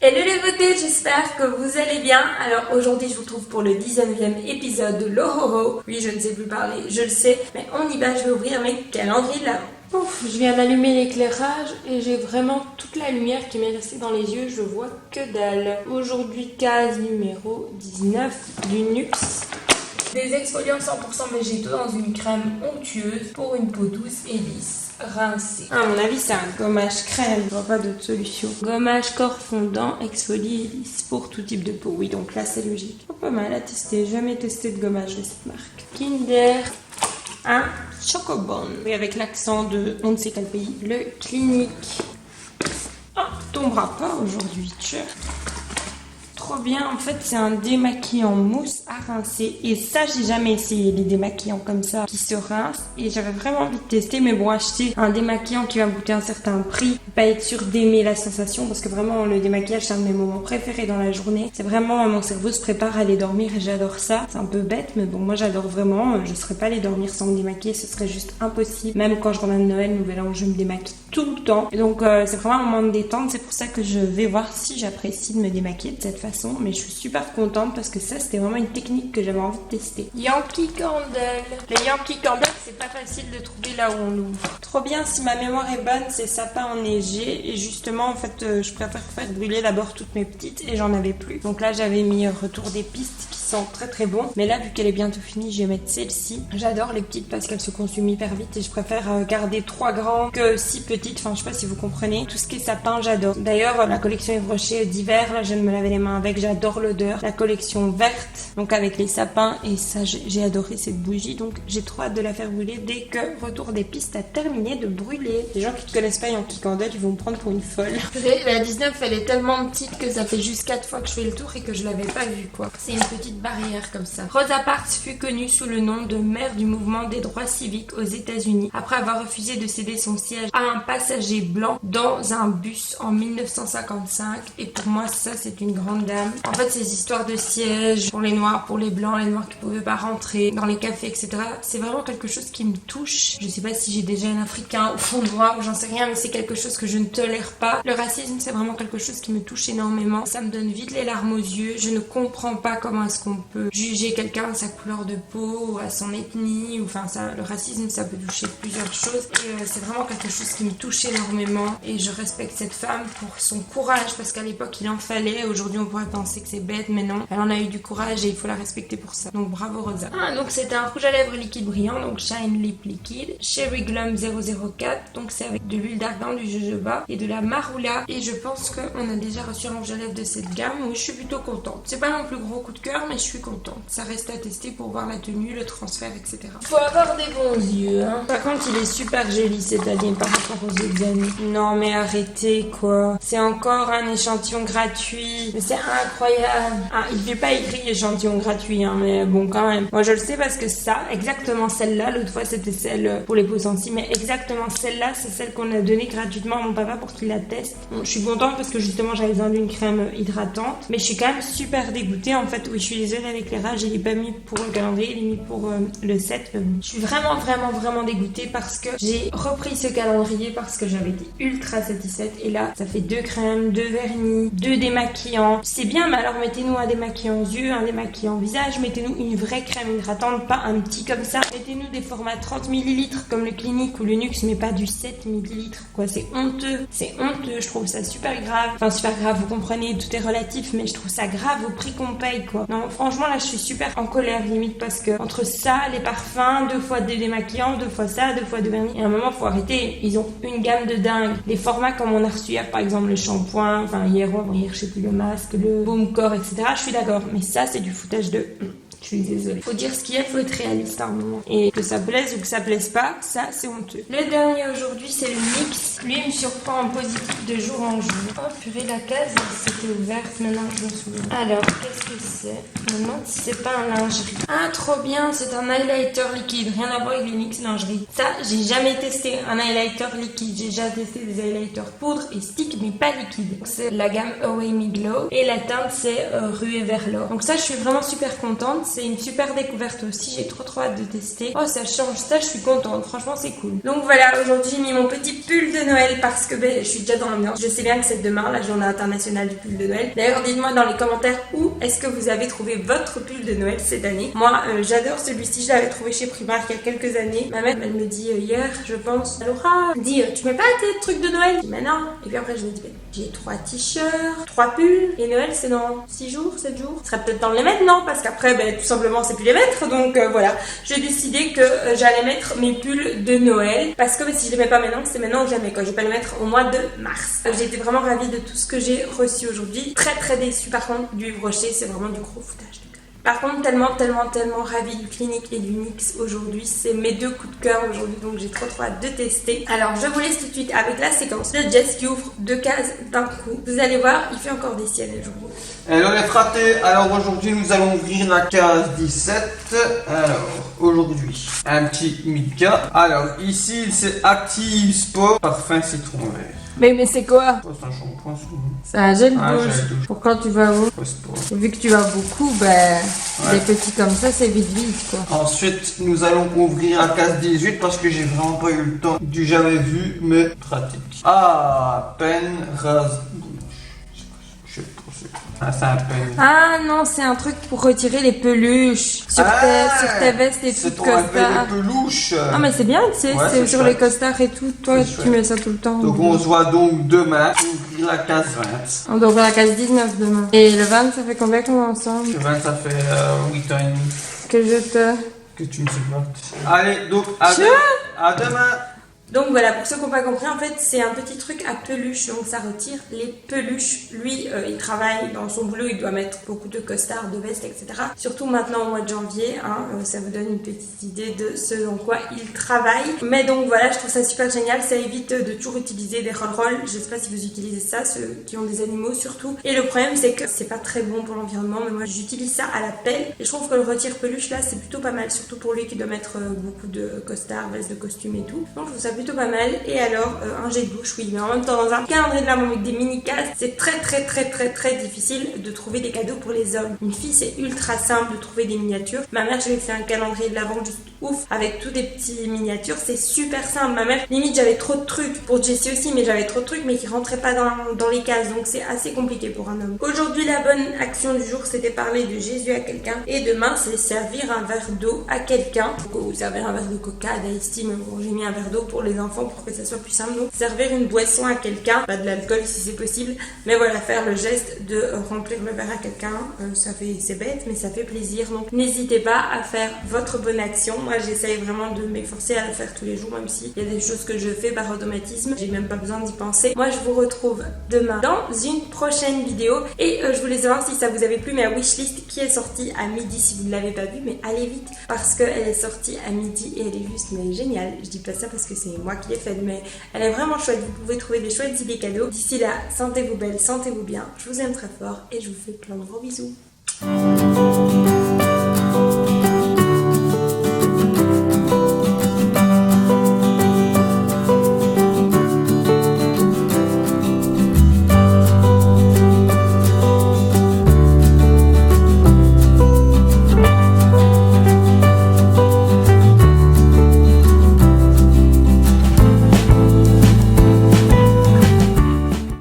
Hello les beautés, j'espère que vous allez bien. Alors aujourd'hui je vous retrouve pour le 19e épisode de l'Ohoho. Oui, je ne sais plus parler, je le sais, mais on y va, je vais ouvrir mes calendriers de l'Avent. Ouf, je viens d'allumer l'éclairage et j'ai vraiment toute la lumière qui m'est restée dans les yeux, je vois que dalle. Aujourd'hui case numéro 19 du NUX. Des exfoliants 100% végétaux dans une crème onctueuse pour une peau douce et lisse. Rincée. À mon avis, c'est un gommage crème, je vois pas d'autre solution. Gommage corps fondant, exfolie et lisse pour tout type de peau. Oui, donc là c'est logique. Pas mal à tester, jamais testé de gommage de cette marque. Kinder, un Chocobon. Et avec l'accent de on ne sait quel pays, le Clinique. Oh, tombera pas aujourd'hui, tchè. Trop bien, en fait c'est un démaquillant mousse à rincer et ça j'ai jamais essayé les démaquillants comme ça qui se rincent et j'avais vraiment envie de tester, mais bon, acheter un démaquillant qui va me coûter un certain prix, pas être sûr d'aimer la sensation parce que vraiment le démaquillage c'est un de mes moments préférés dans la journée. C'est vraiment, mon cerveau se prépare à aller dormir et j'adore ça. C'est un peu bête mais bon, moi j'adore vraiment. Je serais pas allée dormir sans me démaquiller, ce serait juste impossible. Même quand je reviens de Noël, Nouvel An, je me démaquille tout le temps et donc c'est vraiment un moment de détente. C'est pour ça que je vais voir si j'apprécie de me démaquiller de cette façon. Mais je suis super contente parce que ça c'était vraiment une technique que j'avais envie de tester. Yankee Candle. Les Yankee Candle, c'est pas facile de trouver là où on l'ouvre. Trop bien, si ma mémoire est bonne, c'est sapin enneigé et justement en fait je préfère faire brûler d'abord toutes mes petites et j'en avais plus. Donc là j'avais mis retour des pistes qui sont très très bons, mais là vu qu'elle est bientôt finie, je vais mettre celle-ci. J'adore les petites parce qu'elles se consument hyper vite et je préfère garder 3 grands que 6 petites. Enfin je sais pas si vous comprenez. Tout ce qui est sapin, j'adore. D'ailleurs la collection Yves Rocher d'hiver, là je viens de me laver les mains avec, j'adore l'odeur. La collection verte, donc avec les sapins, et ça j'ai adoré cette bougie, donc j'ai trop hâte de la faire brûler dès que Retour des pistes a terminé de brûler. Les gens qui ne connaissent pas Yankee Candle, ils vont me prendre pour une folle. La 19 elle est tellement petite que ça fait juste 4 fois que je fais le tour et que je l'avais pas vue quoi. C'est une petite barrière comme ça. Rosa Parks fut connue sous le nom de mère du mouvement des droits civiques aux États-Unis après avoir refusé de céder son siège à un passager blanc dans un bus en 1955, et pour moi ça c'est une grande dame. En fait ces histoires de sièges pour les noirs, pour les blancs qui pouvaient pas rentrer dans les cafés etc, c'est vraiment quelque chose qui me touche. Je sais pas si j'ai déjà un africain au fond de moi ou j'en sais rien, mais c'est quelque chose que je ne tolère pas. Le racisme c'est vraiment quelque chose qui me touche énormément. Ça me donne vite les larmes aux yeux. Je ne comprends pas comment est-ce qu'on peut juger quelqu'un à sa couleur de peau ou à son ethnie, ou enfin ça, le racisme ça peut toucher plusieurs choses et c'est vraiment quelque chose qui me touche énormément et je respecte cette femme pour son courage parce qu'à l'époque il en fallait. Aujourd'hui on pourrait penser que c'est bête mais non, elle en a eu du courage et il faut la respecter pour ça, donc bravo Rosa. Donc c'est un rouge à lèvres liquide brillant, donc Shine Lip Liquide Cherry Glum 004, donc c'est avec de l'huile d'argan, du jojoba et de la marula, et je pense qu'on a déjà reçu un rouge à lèvres de cette gamme. Oui, je suis plutôt contente. C'est pas mon plus gros coup de cœur mais je suis contente. Ça reste à tester pour voir la tenue, le transfert etc. Faut avoir des bons yeux hein. Par contre il est super joli cette année par rapport aux autres années. Non mais arrêtez quoi, c'est encore un échantillon gratuit, mais c'est incroyable. Il fait pas écrit échantillon gratuit hein, mais bon quand même. Moi je le sais parce que ça, exactement celle-là, l'autre fois c'était celle pour les peaux sensibles, mais exactement celle-là c'est celle qu'on a donnée gratuitement à mon papa pour qu'il la teste. Bon, je suis contente parce que justement j'avais besoin d'une crème hydratante, mais je suis quand même super dégoûtée en fait. Oui, je suis désolée à l'éclairage, je l'ai pas mis pour le calendrier, je l'ai mis pour le 7. Je suis vraiment dégoûtée parce que j'ai repris ce calendrier parce que j'avais été ultra satisfaite et là ça fait 2 crèmes, 2 vernis, 2 démaquillants. C'est bien, mais alors mettez-nous un démaquillant aux yeux, un démaquillant visage, mettez-nous une vraie crème hydratante, pas un petit comme ça. Mettez-nous des formats 30 ml comme le Clinique ou le NUX, mais pas du 7 ml quoi. C'est honteux, je trouve ça super grave. Enfin super grave, vous comprenez, tout est relatif, mais je trouve ça grave au prix qu'on paye quoi. Non franchement là je suis super en colère limite parce que entre ça, les parfums, 2 fois des démaquillants, 2 fois ça, 2 fois de vernis, et à un moment faut arrêter. Ils ont une gamme de dingue. Des formats comme on a reçu hier par exemple le shampoing, enfin hier je sais plus, le masque, le baume corps etc. Je suis d'accord, mais ça c'est du foutage de... Je suis désolée. Faut dire ce qu'il y a, faut être réaliste à un moment. Et que ça plaise ou que ça plaise pas, ça c'est honteux. Le dernier aujourd'hui c'est le NYX. Lui il me surprend en positif de jour en jour. Oh purée, la case c'était ouverte, maintenant je me souviens. Alors qu'est-ce que c'est? Je me demande si c'est pas un lingerie. Ah trop bien, c'est un highlighter liquide. Rien à voir avec le NYX lingerie. Ça j'ai jamais testé un highlighter liquide. J'ai déjà testé des highlighters poudre et stick mais pas liquide. C'est la gamme Away Me Glow et la teinte c'est Ruée vers l'or. Donc ça je suis vraiment super contente. c'est une super découverte aussi, j'ai trop hâte de tester. Oh ça change, ça je suis contente, franchement c'est cool. Donc voilà, aujourd'hui j'ai mis mon petit pull de Noël parce que je suis déjà dans l'ambiance. Je sais bien que c'est demain la journée internationale du pull de Noël. D'ailleurs dites-moi dans les commentaires où est-ce que vous avez trouvé votre pull de Noël cette année. Moi j'adore celui-ci, je l'avais trouvé chez Primark il y a quelques années. Ma mère elle me dit hier je pense, Laura, dit tu mets pas tes trucs de Noël? Je dis mais non. Et puis après je me dis j'ai 3 t-shirts, 3 pulls et Noël c'est dans 6 jours, 7 jours. Ce serait peut-être temps de les mettre, non? Parce qu'après tout simplement c'est plus les mettre. Donc voilà, j'ai décidé que j'allais mettre mes pulls de Noël parce que si je les mets pas maintenant, c'est maintenant ou jamais quoi. Je vais pas les mettre au mois de mars. J'ai été vraiment ravie de tout ce que j'ai reçu aujourd'hui. Très déçue par contre du Yves Rocher, c'est vraiment du gros foutage. Par contre, tellement ravie du Clinique et du NYX aujourd'hui. C'est mes 2 coups de cœur aujourd'hui, donc j'ai trop hâte de tester. Alors, je vous laisse tout de suite avec la séquence de Jess qui ouvre 2 cases d'un coup. Vous allez voir, il fait encore des siennes aujourd'hui. Hello les fratés, alors aujourd'hui nous allons ouvrir la case 17. Alors, aujourd'hui, un petit Mika. Alors, ici c'est Active Sport, parfum citron vert. Mais c'est quoi? Oh, c'est un shampoing, c'est un gel gel douche. douche. Pourquoi tu vas où? Vu que tu vas beaucoup, des petits comme ça, c'est vite quoi. Ensuite, nous allons ouvrir la case 18 parce que j'ai vraiment pas eu le temps du jamais vu, mais pratique. Ah, peine rase bouche. Je sais pas c'est quoi. Ah, c'est un peine. Ah non, c'est un truc pour retirer les peluches sur tes vestes et tout de costard. C'est ton peluche. Ah mais c'est bien, tu sais, Ouais, c'est sur chouette. les costards et tout. Toi, tu mets ça tout le temps. Donc on se voit donc demain pour ouvrir la case 20. On doit ouvrir la case 19 demain. Et le 20, ça fait combien qu'on est ensemble? Le 20 ça fait 8 ans et demi Que je te... que tu me supportes. Allez, donc à demain. Donc voilà, pour ceux qui n'ont pas compris, en fait, c'est un petit truc à peluche, donc ça retire les peluches. Lui, il travaille dans son boulot, il doit mettre beaucoup de costards, de vestes, etc. Surtout maintenant au mois de janvier, ça vous donne une petite idée de ce dans quoi il travaille. Mais donc voilà, je trouve ça super génial, ça évite de toujours utiliser des roll-roll. Je sais pas si vous utilisez ça, ceux qui ont des animaux surtout. Et le problème, c'est que c'est pas très bon pour l'environnement, mais moi j'utilise ça à la pelle. Et je trouve que le retire-peluche là, c'est plutôt pas mal, surtout pour lui qui doit mettre beaucoup de costards, vestes de costume et tout. Donc je trouve ça plutôt pas mal. Et alors un jet de douche, oui, mais en même temps dans un calendrier de l'Avent avec des mini cases, c'est très difficile de trouver des cadeaux pour les hommes. Une fille, c'est ultra simple de trouver des miniatures. Ma mère, je lui ai fait un calendrier de l'Avent juste ouf avec tous des petits miniatures, c'est super simple. Ma mère, limite j'avais trop de trucs pour Jessie aussi, mais j'avais trop de trucs mais qui rentraient pas dans les cases, donc c'est assez compliqué pour un homme. Aujourd'hui, la bonne action du jour, c'était parler de Jésus à quelqu'un, et demain c'est servir un verre d'eau à quelqu'un. Ou servir un verre de coca, d'ice tea, mais bon, j'ai mis un verre d'eau pour les enfants pour que ça soit plus simple. Donc servir une boisson à quelqu'un, pas de l'alcool si c'est possible, mais voilà, faire le geste de remplir le verre à quelqu'un, c'est bête mais ça fait plaisir. Donc n'hésitez pas à faire votre bonne action. Moi j'essaye vraiment de m'efforcer à le faire tous les jours, même si il y a des choses que je fais par automatisme, j'ai même pas besoin d'y penser. Moi je vous retrouve demain dans une prochaine vidéo, et je voulais savoir si ça vous avait plu ma wishlist qui est sortie à midi. Si vous ne l'avez pas vue, mais allez vite parce qu'elle est sortie à midi et elle est juste mais géniale. Je dis pas ça parce que c'est moi qui l'ai faite, mais elle est vraiment chouette. Vous pouvez trouver des chouettes idées cadeaux. D'ici là, sentez-vous belle, sentez-vous bien. Je vous aime très fort et je vous fais plein de gros bisous.